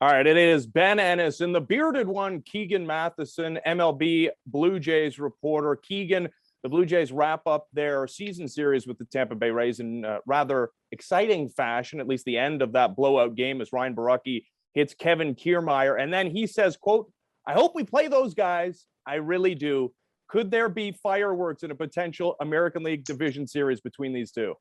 All right, it is Ben Ennis and the bearded one, Keegan Matheson, MLB Blue Jays reporter. Keegan, the Blue Jays wrap up their season series with the Tampa Bay Rays in rather exciting fashion, at least the end of that blowout game as Ryan Borucki hits Kevin Kiermaier. And then he says, quote, "I hope we play those guys. I really do." Could there be fireworks in a potential American League Division series between these two?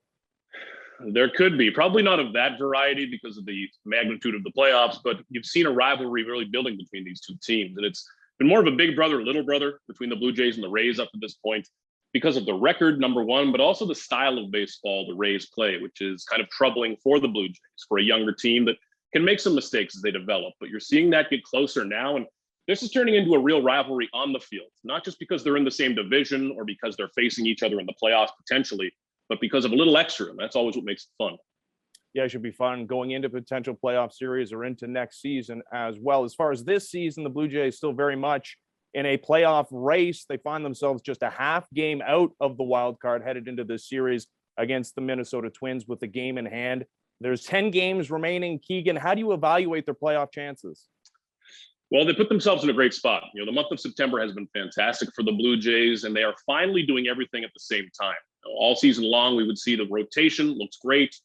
There could be, probably not of that variety because of the magnitude of the playoffs, but you've seen a rivalry really building between these two teams. And it's been more of a big brother, little brother between the Blue Jays and the Rays up to this point because of the record, number one, but also the style of baseball the Rays play, which is kind of troubling for the Blue Jays, for a younger team that can make some mistakes as they develop. But you're seeing that get closer now. And this is turning into a real rivalry on the field, not just because they're in the same division or because they're facing each other in the playoffs potentially, but because of a little extra. And that's always what makes it fun. Yeah, it should be fun going into potential playoff series or into next season as well. As far as this season, the Blue Jays still very much in a playoff race. They find themselves just a half game out of the wild card headed into this series against the Minnesota Twins with the game in hand. There's 10 games remaining. Keegan, how do you evaluate their playoff chances? Well, they put themselves in a great spot. You know, the month of September has been fantastic for the Blue Jays, and they are finally doing everything at the same time. All season long, we would see the rotation looks great.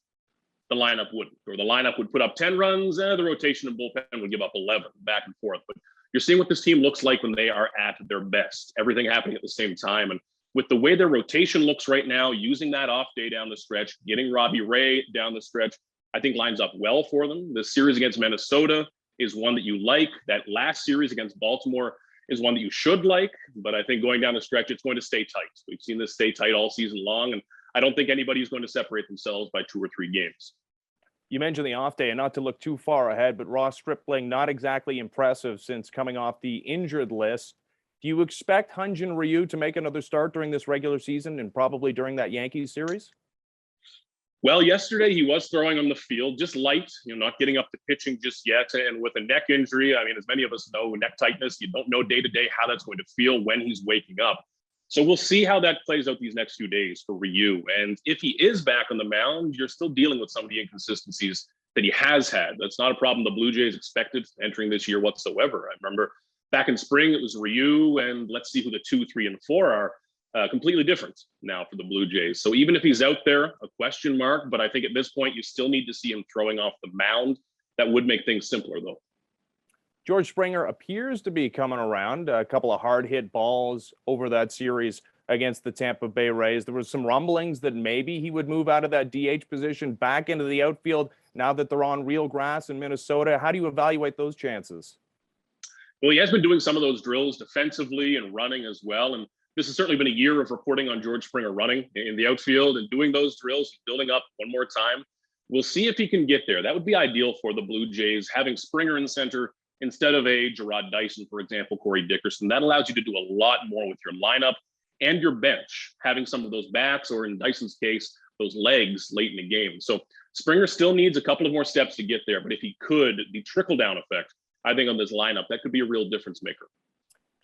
The lineup wouldn't, or the lineup would put up 10 runs, the rotation and bullpen would give up 11, back and forth. But you're seeing what this team looks like when they are at their best, everything happening at the same time. And with the way their rotation looks right now, using that off day down the stretch, getting Robbie Ray down the stretch, I think lines up well for them. The series against Minnesota is one that you like. That last series against Baltimore is one that you should like, but I think going down the stretch, it's going to stay tight. We've seen this stay tight all season long, and I don't think anybody's going to separate themselves by 2 or 3 games. You mentioned the off day, and not to look too far ahead, but Ross Stripling, not exactly impressive since coming off the injured list. Do you expect Hyun-Jin Ryu to make another start during this regular season and probably during that Yankees series? Well, yesterday he was throwing on the field, just light, not getting up to pitching just yet. And with a neck injury, I mean, as many of us know, neck tightness, you don't know day to day how that's going to feel when he's waking up. So we'll see how that plays out these next few days for Ryu. And if he is back on the mound, you're still dealing with some of the inconsistencies that he has had. That's not a problem the Blue Jays expected entering this year whatsoever. I remember back in spring, it was Ryu, and let's see who the 2, 3, and 4 are. Completely different now for the Blue Jays. So even if he's out there, a question mark, but I think at this point, you still need to see him throwing off the mound. That would make things simpler, though. George Springer appears to be coming around. A couple of hard hit balls over that series against the Tampa Bay Rays. There was some rumblings that maybe he would move out of that DH position back into the outfield now that they're on real grass in Minnesota. How do you evaluate those chances? Well, he has been doing some of those drills defensively and running as well. And this has certainly been a year of reporting on George Springer running in the outfield and doing those drills, building up one more time. We'll see if he can get there. That would be ideal for the Blue Jays, having Springer in center instead of a Gerard Dyson, for example, Corey Dickerson. That allows you to do a lot more with your lineup and your bench, having some of those bats, or in Dyson's case, those legs late in the game. So Springer still needs a couple of more steps to get there. But if he could, the trickle-down effect, I think on this lineup, that could be a real difference maker.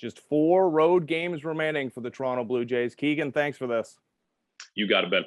Just 4 road games remaining for the Toronto Blue Jays. Keegan, thanks for this. You got it, Ben.